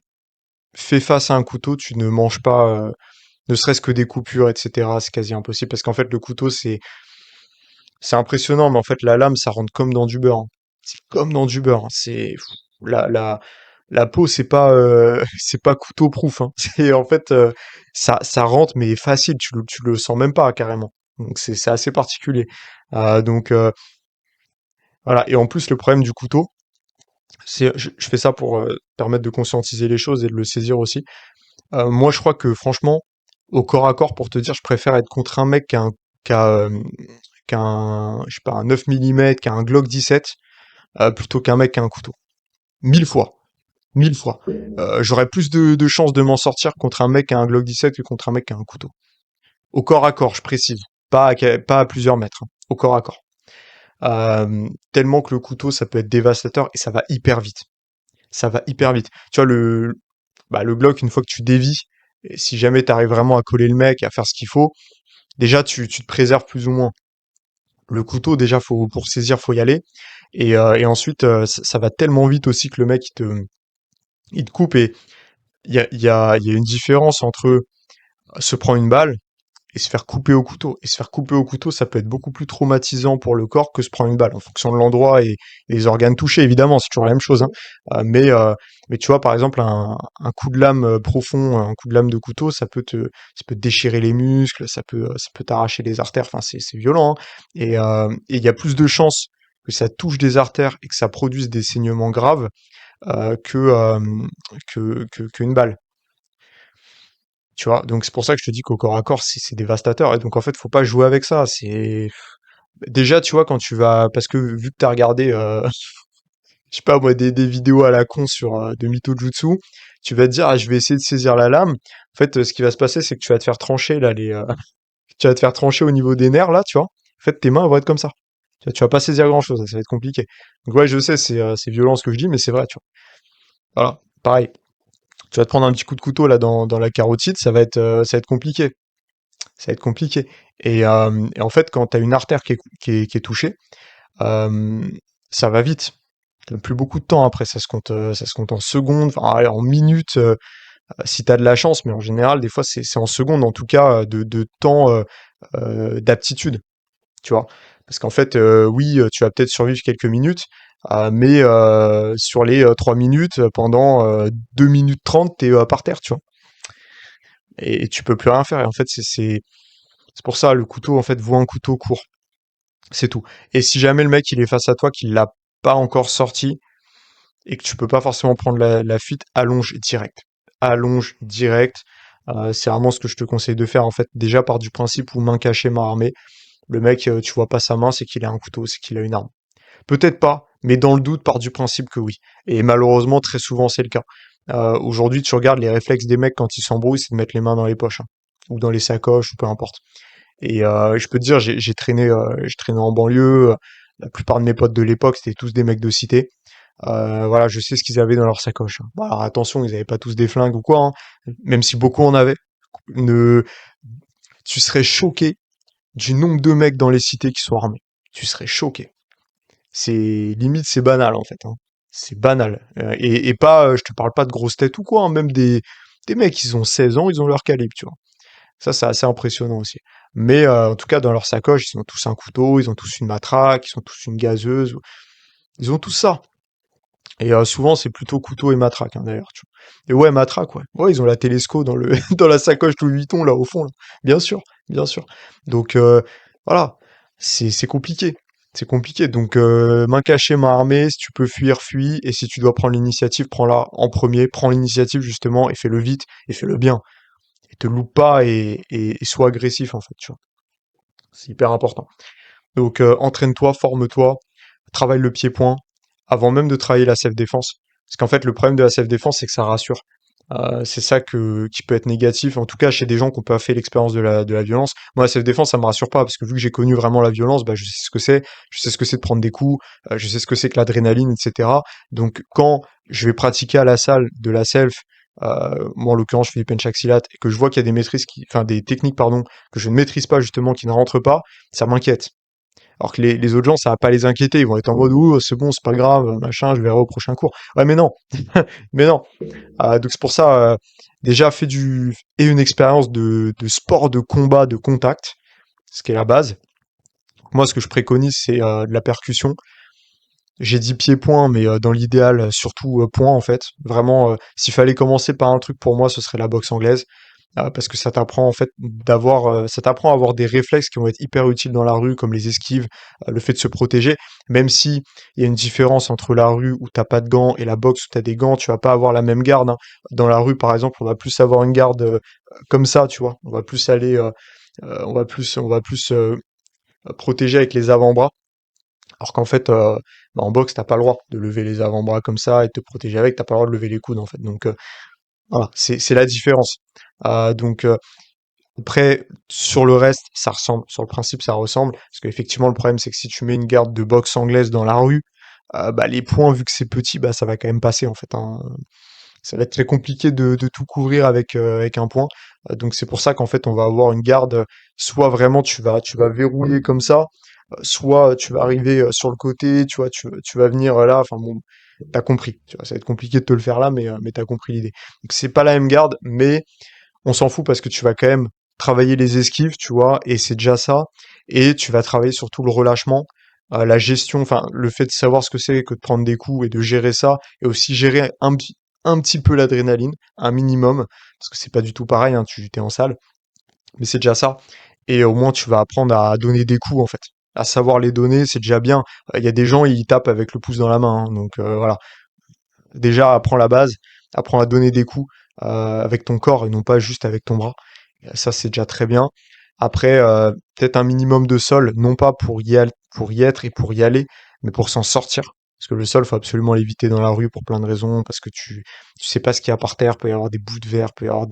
fais face à un couteau, tu ne manges pas, ne serait-ce que des coupures, etc. C'est quasi impossible parce qu'en fait, le couteau, c'est impressionnant, mais en fait, la lame, ça rentre comme dans du beurre, hein. C'est comme dans du beurre, hein. La, la, la peau, c'est pas, c'est pas couteau-proof, hein. C'est, en fait, ça rentre, mais facile, tu le sens même pas, carrément. Donc, c'est assez particulier. Donc, voilà. Et en plus, le problème du couteau, je fais ça pour permettre de conscientiser les choses et de le saisir aussi. Moi, je crois que, franchement, au corps à corps, pour te dire, je préfère être contre un mec qu'un, je sais pas, un 9 millimètres, qu'un Glock 17, plutôt qu'un mec qui a un couteau. 1000 fois. 1000 fois. J'aurais plus de chances de m'en sortir contre un mec qui a un Glock 17 que contre un mec qui a un couteau. Au corps à corps, je précise. Pas à plusieurs mètres, hein. Au corps à corps. Tellement que le couteau, ça peut être dévastateur et ça va hyper vite. Ça va hyper vite. Tu vois, le Glock, une fois que tu dévis, et si jamais t'arrives vraiment à coller le mec, à faire ce qu'il faut, déjà, tu te préserves plus ou moins. Le couteau, déjà, pour saisir, faut y aller. Et ensuite, ça va tellement vite aussi que le mec, il te coupe. Et il y a une différence entre se prendre une balle et se faire couper au couteau. Et se faire couper au couteau, ça peut être beaucoup plus traumatisant pour le corps que se prendre une balle, en fonction de l'endroit et les organes touchés, évidemment, c'est toujours la même chose, hein. Mais tu vois, par exemple, un coup de lame profond, un coup de lame de couteau, ça peut te déchirer les muscles, ça peut t'arracher les artères, enfin, c'est violent, hein. Et il y a plus de chances que ça touche des artères et que ça produise des saignements graves qu'une balle. Tu vois, donc c'est pour ça que je te dis qu'au corps à corps, c'est dévastateur. Et donc en fait, faut pas jouer avec ça. C'est déjà, tu vois, quand tu vas, parce que vu que t'as regardé, je sais pas moi, des vidéos à la con sur de Mythojutsu, tu vas te dire, ah, je vais essayer de saisir la lame. En fait, ce qui va se passer, c'est que tu vas te faire trancher là, tu vas te faire trancher au niveau des nerfs là, tu vois. En fait, tes mains elles vont être comme ça. Tu vas pas saisir grand chose, ça va être compliqué. Donc ouais, je sais, c'est violent ce que je dis, mais c'est vrai, tu vois. Voilà, pareil. tu vas te prendre un petit coup de couteau là dans la carotide, ça va être compliqué. Ça va être compliqué. Et en fait, quand tu as une artère qui est touchée, euh, ça va vite. T'as plus beaucoup de temps après, ça se compte en secondes, enfin, allez, en minutes, si t'as de la chance, mais en général, des fois, c'est en secondes, en tout cas, de temps d'aptitude, tu vois. Parce qu'en fait, oui, tu vas peut-être survivre quelques minutes, mais sur les 3 minutes, pendant 2 minutes 30, t'es par terre, tu vois. Et tu peux plus rien faire. Et en fait, c'est pour ça, le couteau, en fait, vaut un couteau court. C'est tout. Et si jamais le mec, il est face à toi, qu'il l'a pas encore sorti, et que tu peux pas forcément prendre la fuite, allonge direct. Allonge direct. C'est vraiment ce que je te conseille de faire, en fait. Déjà, par du principe où main cachée, main armée. Le mec, tu vois pas sa main, c'est qu'il a un couteau, c'est qu'il a une arme. Peut-être pas, mais dans le doute, part du principe que oui. Et malheureusement, très souvent, c'est le cas. Aujourd'hui, tu regardes les réflexes des mecs quand ils s'embrouillent, c'est de mettre les mains dans les poches, hein, ou dans les sacoches, ou peu importe. Et je peux te dire, j'ai traîné en banlieue. La plupart de mes potes de l'époque, c'était tous des mecs de cité. Voilà, je sais ce qu'ils avaient dans leur sacoche, hein. Bon, alors attention, ils avaient pas tous des flingues ou quoi, hein, même si beaucoup en avaient. Ne... Tu serais choqué du nombre de mecs dans les cités qui sont armés. Tu serais choqué. C'est limite, c'est banal en fait, hein. C'est banal. Et pas, je te parle pas de grosses têtes ou quoi, hein, même des mecs, ils ont 16 ans, ils ont leur calibre, tu vois. Ça, c'est assez impressionnant aussi. Mais en tout cas, dans leur sacoche, ils ont tous un couteau, ils ont tous une matraque, ils ont tous une gazeuse, ils ont tout ça. Et souvent, c'est plutôt couteau et matraque, hein, d'ailleurs, tu vois. Et ouais, matraque, ouais. Ouais, ils ont la télesco dans le dans la sacoche Louis Vuitton, là, au fond, là. Bien sûr, bien sûr. Donc voilà, c'est compliqué. C'est compliqué. Donc main cachée, main armée, si tu peux fuir, fuis. Et si tu dois prendre l'initiative, prends-la en premier. Prends l'initiative, justement, et fais-le vite, et fais-le bien. Et te loupe pas et sois agressif, en fait, tu vois. C'est hyper important. Donc entraîne-toi, forme-toi, travaille le pied-point avant même de travailler la self-défense. Parce qu'en fait, le problème de la self-défense, c'est que ça rassure. C'est ça qui peut être négatif, en tout cas chez des gens qui ont pas fait l'expérience de la violence. Moi, la self-défense, ça me rassure pas, parce que vu que j'ai connu vraiment la violence, bah, je sais ce que c'est, je sais ce que c'est de prendre des coups, je sais ce que c'est que l'adrénaline, etc. Donc quand je vais pratiquer à la salle de la self, moi en l'occurrence je fais du penchaxilat, et que je vois qu'il y a enfin des techniques pardon, que je ne maîtrise pas justement, qui ne rentrent pas, ça m'inquiète. Alors que les autres gens, ça va pas les inquiéter. Ils vont être en mode, ouh, c'est bon, c'est pas grave, machin, je verrai au prochain cours. Ouais, mais non. Mais non. Donc c'est pour ça, déjà, et une expérience de sport de combat, de contact, ce qui est la base. Moi, ce que je préconise, c'est de la percussion. J'ai dit pied-point, mais dans l'idéal, surtout point, en fait. Vraiment, s'il fallait commencer par un truc pour moi, ce serait la boxe anglaise. Parce que ça t'apprend en fait ça t'apprend à avoir des réflexes qui vont être hyper utiles dans la rue, comme les esquives, le fait de se protéger. Même si il y a une différence entre la rue où t'as pas de gants et la boxe où t'as des gants, tu vas pas avoir la même garde, hein. Dans la rue, par exemple, on va plus avoir une garde comme ça, tu vois. On va plus aller, on va plus protéger avec les avant-bras. Alors qu'en fait, bah, en boxe, t'as pas le droit de lever les avant-bras comme ça et de te protéger avec. T'as pas le droit de lever les coudes en fait. Donc voilà, c'est la différence. Donc après, sur le reste, ça ressemble. Sur le principe, ça ressemble. Parce qu'effectivement, le problème, c'est que si tu mets une garde de boxe anglaise dans la rue, bah, les points, vu que c'est petit, bah, ça va quand même passer, en fait, hein. Ça va être très compliqué de tout couvrir avec un point. Donc c'est pour ça qu'en fait, on va avoir une garde, soit vraiment tu vas verrouiller comme ça, soit tu vas arriver sur le côté, tu vois, tu vas venir là, enfin bon, t'as compris. Tu vois, ça va être compliqué de te le faire là, mais t'as compris l'idée. Donc c'est pas la même garde, mais on s'en fout parce que tu vas quand même travailler les esquives, tu vois, et c'est déjà ça. Et tu vas travailler surtout le relâchement, la gestion, enfin, le fait de savoir ce que c'est que de prendre des coups et de gérer ça, et aussi gérer un petit peu l'adrénaline, un minimum, parce que c'est pas du tout pareil, hein, tu t'es en salle, mais c'est déjà ça. Et au moins, tu vas apprendre à donner des coups, en fait. À savoir les donner, c'est déjà bien. Il y a des gens, ils tapent avec le pouce dans la main, hein, donc voilà. Déjà, apprends la base, apprends à donner des coups avec ton corps et non pas juste avec ton bras. Ça, c'est déjà très bien. Après, peut-être un minimum de sol, non pas pour y être et pour y aller, mais pour s'en sortir. Parce que le sol, faut absolument l'éviter dans la rue pour plein de raisons, parce que tu sais pas ce qu'il y a par terre, peut y avoir des bouts de verre, peut y avoir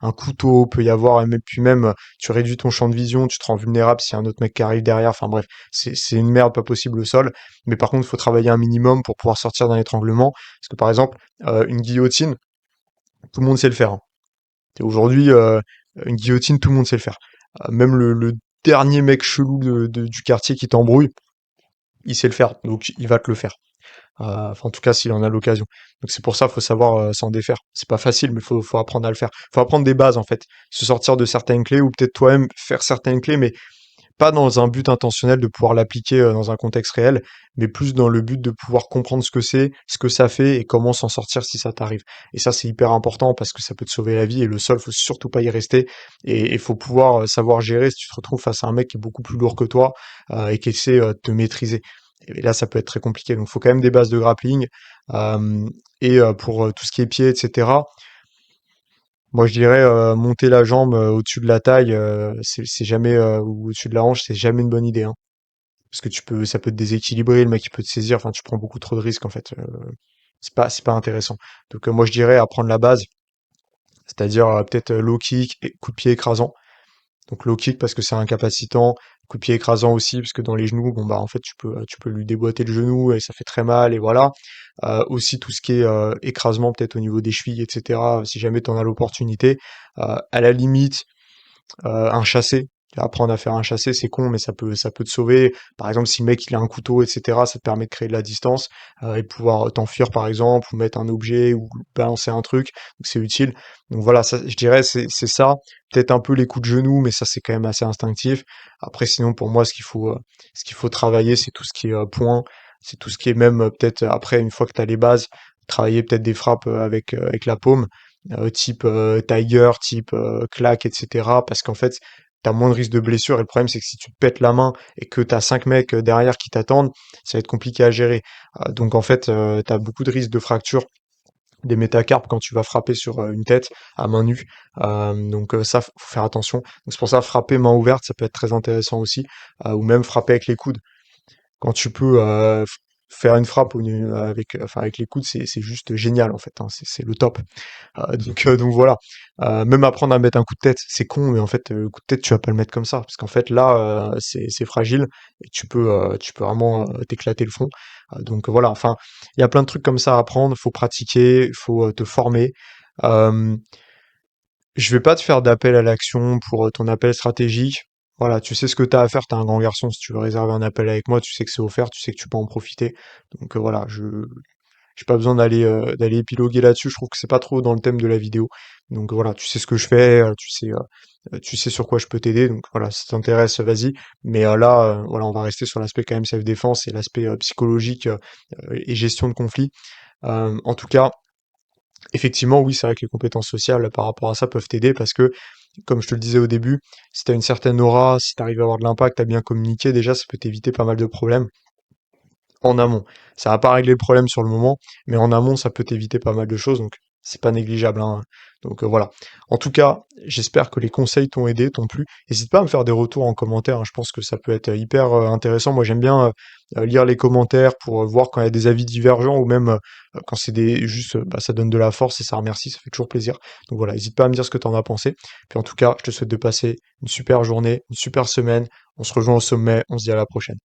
un couteau, peut y avoir, et même, puis même, tu réduis ton champ de vision, tu te rends vulnérable s'il y a un autre mec qui arrive derrière, enfin bref, c'est une merde pas possible le sol. Mais par contre, il faut travailler un minimum pour pouvoir sortir d'un étranglement. Parce que par exemple, une guillotine, Tout le monde sait le faire, hein. Et aujourd'hui, une guillotine, tout le monde sait le faire. Même le dernier mec chelou du quartier qui t'embrouille, il sait le faire, donc il va te le faire. Enfin, en tout cas, s'il en a l'occasion. Donc c'est pour ça, faut savoir s'en défaire. C'est pas facile, mais faut apprendre à le faire. Faut apprendre des bases, en fait. Se sortir de certaines clés, ou peut-être toi-même faire certaines clés, mais pas dans un but intentionnel de pouvoir l'appliquer dans un contexte réel, mais plus dans le but de pouvoir comprendre ce que c'est, ce que ça fait et comment s'en sortir si ça t'arrive. Et ça, c'est hyper important parce que ça peut te sauver la vie et le sol, faut surtout pas y rester. Et faut pouvoir savoir gérer si tu te retrouves face à un mec qui est beaucoup plus lourd que toi et qui essaie de te maîtriser. Et là, ça peut être très compliqué. Donc, faut quand même des bases de grappling. Euh, pour tout ce qui est pied, etc., moi, je dirais monter la jambe au-dessus de la taille, c'est jamais ou au-dessus de la hanche, c'est jamais une bonne idée, hein. Parce que ça peut te déséquilibrer, le mec il peut te saisir. Enfin, tu prends beaucoup trop de risques en fait. C'est pas intéressant. Donc moi, je dirais apprendre la base, c'est-à-dire peut-être low kick et coup de pied écrasant. Donc low kick parce que c'est incapacitant, coup de pied écrasant aussi parce que dans les genoux, bon bah en fait tu peux lui déboîter le genou et ça fait très mal et voilà. Aussi tout ce qui est écrasement peut-être au niveau des chevilles, etc. Si jamais tu en as l'opportunité, à la limite un chassé. Apprendre à faire un chassé, c'est con, mais ça peut te sauver. Par exemple, si le mec il a un couteau, etc., ça te permet de créer de la distance et pouvoir t'enfuir, par exemple, ou mettre un objet ou balancer un truc. Donc c'est utile. Donc voilà, ça, je dirais c'est ça. Peut-être un peu les coups de genou, mais ça c'est quand même assez instinctif. Après, sinon pour moi, ce qu'il faut travailler, c'est tout ce qui est point, c'est tout ce qui est même peut-être après une fois que tu as les bases, travailler peut-être des frappes avec la paume type Tiger, type claque, etc. Parce qu'en fait, t'as moins de risques de blessure. Et le problème, c'est que si tu te pètes la main et que t'as 5 mecs derrière qui t'attendent, ça va être compliqué à gérer. Donc en fait, t'as beaucoup de risques de fracture des métacarpes quand tu vas frapper sur une tête à main nue. Ça, faut faire attention. Donc c'est pour ça, frapper main ouverte, ça peut être très intéressant aussi. Ou même frapper avec les coudes. Quand tu peux faire une frappe enfin, avec les coudes, c'est juste génial en fait, hein. C'est le top. Donc voilà. Même apprendre à mettre un coup de tête, c'est con, mais en fait, le coup de tête, tu vas pas le mettre comme ça, parce qu'en fait, là, c'est fragile et tu peux vraiment t'éclater le front. Donc voilà. Enfin, il y a plein de trucs comme ça à apprendre. Faut pratiquer, faut te former. Euh, je vais pas te faire d'appel à l'action pour ton appel stratégique. Voilà, tu sais ce que t'as à faire, t'es un grand garçon. Si tu veux réserver un appel avec moi, tu sais que c'est offert, tu sais que tu peux en profiter. Donc voilà, j'ai pas besoin d'aller épiloguer là-dessus. Je trouve que c'est pas trop dans le thème de la vidéo. Donc voilà, tu sais ce que je fais, tu sais sur quoi je peux t'aider. Donc voilà, si ça t'intéresse, vas-y. Mais là, voilà, on va rester sur l'aspect quand même self-défense et l'aspect psychologique et gestion de conflit. En tout cas, effectivement, oui, c'est vrai que les compétences sociales par rapport à ça peuvent t'aider parce que, comme je te le disais au début, si t'as une certaine aura, si t'arrives à avoir de l'impact, à bien communiquer, déjà, ça peut t'éviter pas mal de problèmes en amont. Ça va pas régler le problème sur le moment, mais en amont, ça peut t'éviter pas mal de choses, donc c'est pas négligeable, hein. Donc voilà. En tout cas, j'espère que les conseils t'ont aidé, t'ont plu. N'hésite pas à me faire des retours en commentaire, hein. Je pense que ça peut être hyper intéressant. Moi, j'aime bien lire les commentaires pour voir quand il y a des avis divergents ou même quand c'est des juste, bah, ça donne de la force et ça remercie, ça fait toujours plaisir. Donc voilà, n'hésite pas à me dire ce que t'en as pensé. Puis en tout cas, je te souhaite de passer une super journée, une super semaine. On se rejoint au sommet. On se dit à la prochaine.